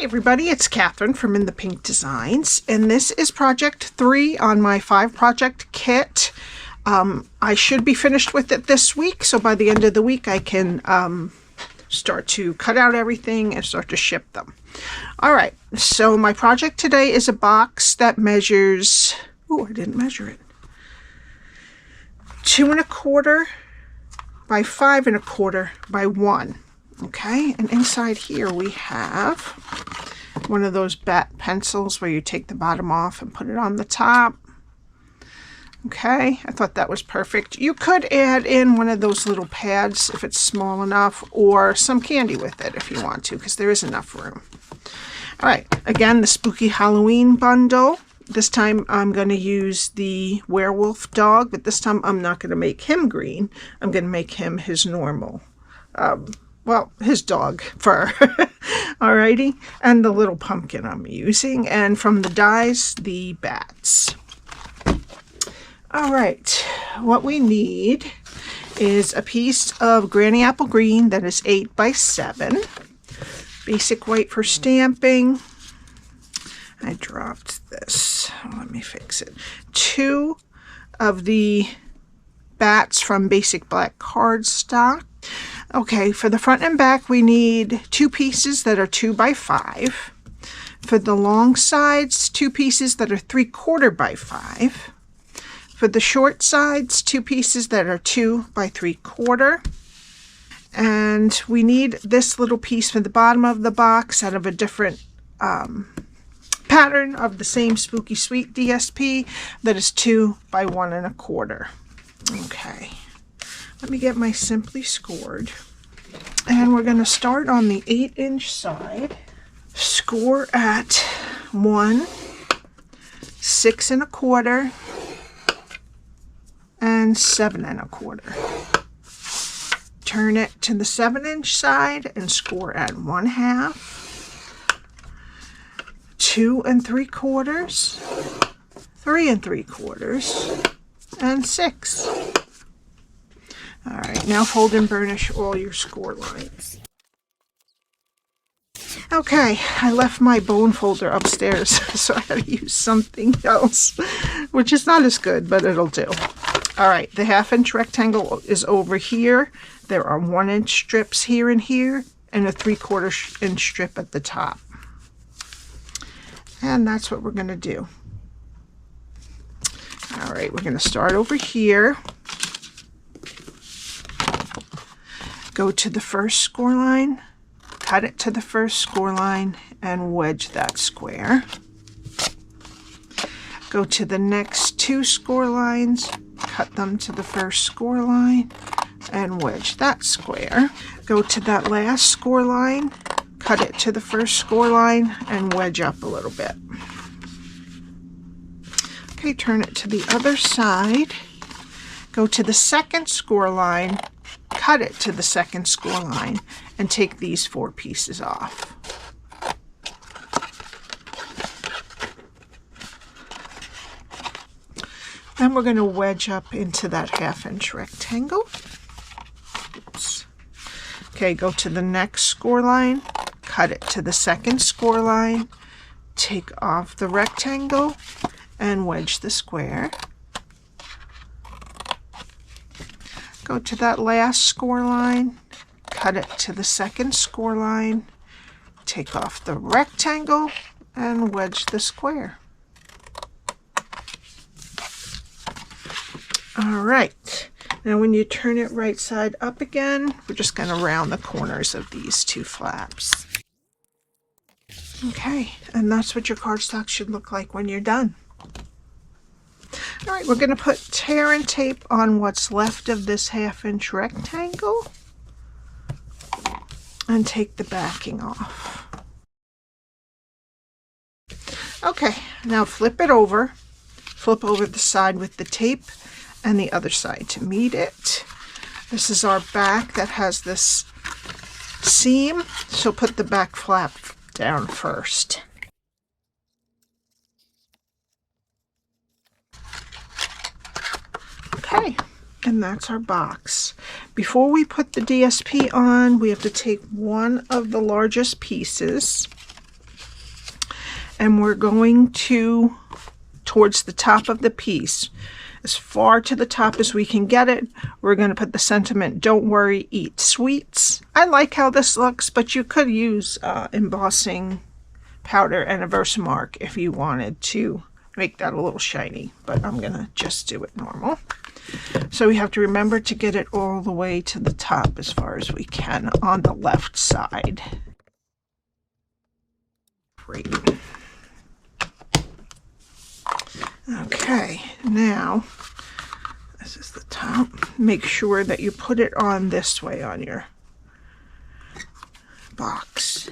Hi everybody, it's Catherine from In the Pink Designs, and this is project 3 on my 5 project kit. I should be finished with it this week, so by the end of the week I can start to cut out everything and start to ship them. Alright, so my project today is a box that measures, oh, I didn't measure it, 2 1/4 by 5 1/4 by 1. Okay, and inside here we have one of those bat pencils where you take the bottom off and put it on the top. Okay, I thought that was perfect. You could add in one of those little pads if it's small enough, or some candy with it if you want to, because there is enough room. All right, again, the Spooky Halloween bundle. This time I'm going to use the werewolf dog, but this time I'm not going to make him green. I'm going to make him his normal well, his dog fur. Alrighty, and the little pumpkin I'm using, and from the dies, the bats. Alright, what we need is a piece of Granny Apple Green that is 8 by 7. Basic white for stamping. I dropped this. Let me fix it. 2 of the bats from Basic Black Cardstock. Okay, for the front and back, we need 2 pieces that are 2 by 5. For the long sides, 2 pieces that are 3/4 by 5. For the short sides, 2 pieces that are 2 by 3/4. And we need this little piece for the bottom of the box out of a different pattern of the same Spooky Sweet DSP that is 2 by 1 1/4. Okay. Let me get my Simply Scored, and we're going to start on the 8-inch side. Score at 1, 6 1/4, and 7 1/4. Turn it to the 7-inch side and score at 1/2, 2 3/4, 3 3/4, and 6. Alright, now fold and burnish all your score lines. Okay, I left my bone folder upstairs, so I had to use something else, which is not as good, but it'll do. Alright, the 1/2-inch rectangle is over here. There are 1-inch strips here and here, and a 3/4 inch strip at the top. And that's what we're going to do. Alright, we're going to start over here. Go to the first score line, cut it to the first score line, and wedge that square. Go to the next 2 score lines, cut them to the first score line, and wedge that square. Go to that last score line, cut it to the first score line, and wedge up a little bit. Okay, turn it to the other side. Go to the second score line, cut it to the second score line, and take these 4 pieces off. Then we're going to wedge up into that 1/2-inch rectangle. Oops. Okay, go to the next score line, cut it to the second score line, take off the rectangle, and wedge the square. Go to that last score line, cut it to the second score line, take off the rectangle, and wedge the square. Alright, now when you turn it right side up again, we're just going to round the corners of these 2 flaps. Okay, and that's what your cardstock should look like when you're done. Alright, we're going to put tear and tape on what's left of this 1/2-inch rectangle and take the backing off. Okay, now flip it over. Flip over the side with the tape and the other side to meet it. This is our back that has this seam, so put the back flap down first. Okay, and that's our box. Before we put the DSP on, we have to take one of the largest pieces and we're going to towards the top of the piece, as far to the top as we can get it. We're going to put the sentiment, "Don't worry, eat sweets." I like how this looks, but you could use embossing powder and a Versamark if you wanted to make that a little shiny, but I'm going to just do it normal. So we have to remember to get it all the way to the top as far as we can on the left side. Great. Okay, now this is the top. Make sure that you put it on this way on your box.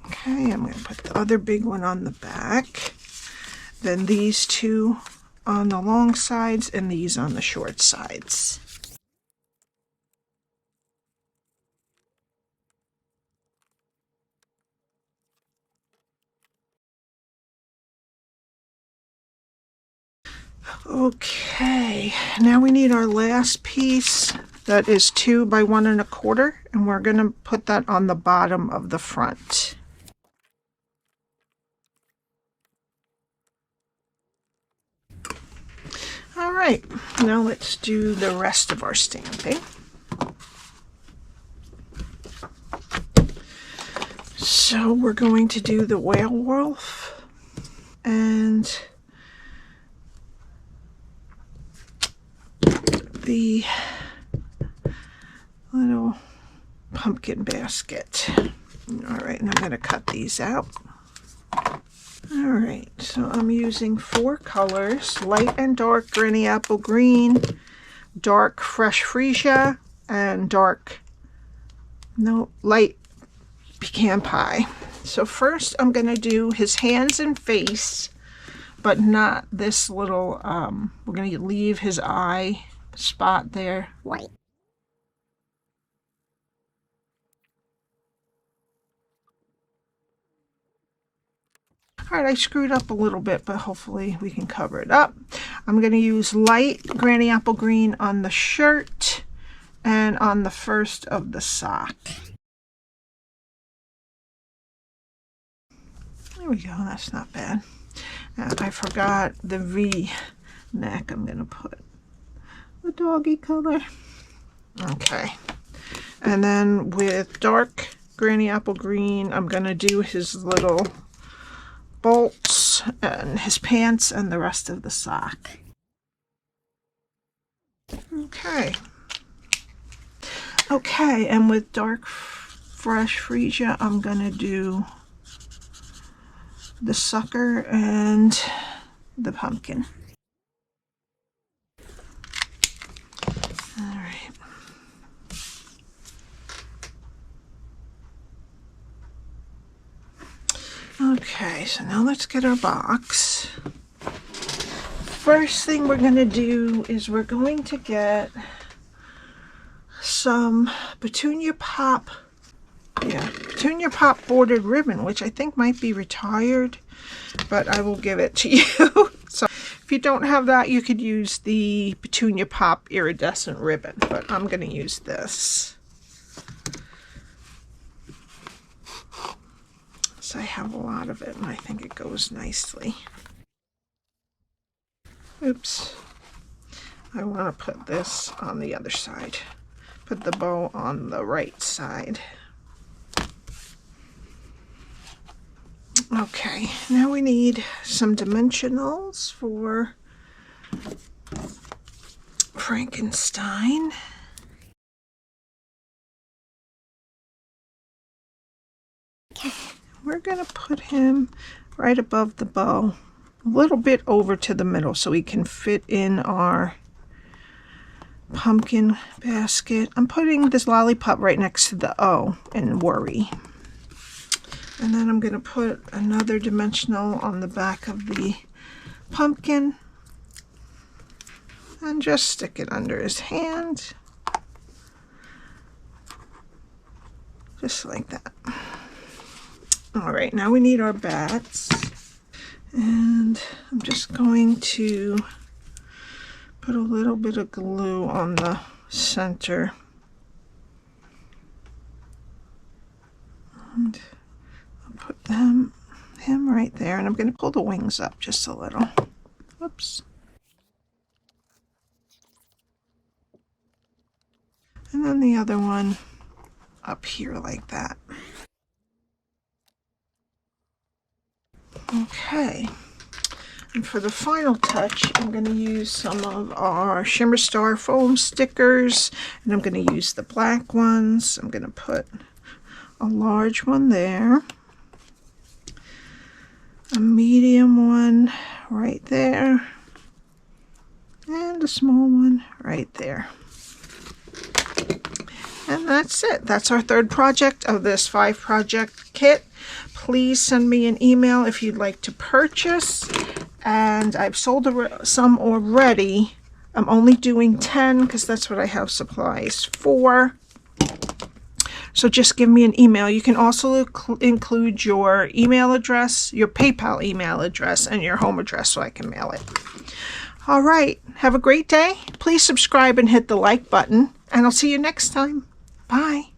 Okay, I'm going to put the other big one on the back. Then these two on the long sides and these on the short sides. Okay, now we need our last piece that is 2 by 1 1/4, and we're going to put that on the bottom of the front. All right, now let's do the rest of our stamping. So we're going to do the whale wolf and the little pumpkin basket. All right, and I'm going to cut these out. All right, so I'm using 4 colors: light and dark granny apple green, dark fresh freesia, and light pecan pie. So first I'm going to do his hands and face, but not this little, we're going to leave his eye spot there white. All right, I screwed up a little bit, but hopefully we can cover it up. I'm going to use light granny apple green on the shirt and on the first of the sock. There we go, that's not bad. And I forgot the V neck. I'm going to put the doggy color. Okay. And then with dark granny apple green, I'm going to do his little bolts and his pants and the rest of the sock. Okay. Okay, and with dark fresh freesia, I'm going to do the sucker and the pumpkin. All right. Okay, so now let's get our box. First thing we're going to do is we're going to get some Petunia Pop bordered ribbon, which I think might be retired, but I will give it to you. So if you don't have that, you could use the Petunia Pop iridescent ribbon, but I'm going to use this. So I have a lot of it, and I think it goes nicely. Oops. I want to put this on the other side. Put the bow on the right side. Okay, now we need some dimensionals for Frankenstein. Okay, we're going to put him right above the bow, a little bit over to the middle so he can fit in our pumpkin basket. I'm putting this lollipop right next to the O in Worry. And then I'm going to put another dimensional on the back of the pumpkin and just stick it under his hand. Just like that. All right, now we need our bats. And I'm just going to put a little bit of glue on the center. And I'll him right there, and I'm going to pull the wings up just a little. Whoops. And then the other one up here like that. Okay. And for the final touch, I'm going to use some of our Shimmer Star foam stickers, and I'm going to use the black ones. I'm going to put a large one there, a medium one right there, and a small one right there. And that's it. That's our third project of this 5-project kit. Please send me an email if you'd like to purchase. And I've sold some already. I'm only doing 10 because that's what I have supplies for. So just give me an email. You can also include your email address, your PayPal email address, and your home address so I can mail it. All right. Have a great day. Please subscribe and hit the like button. And I'll see you next time. Bye.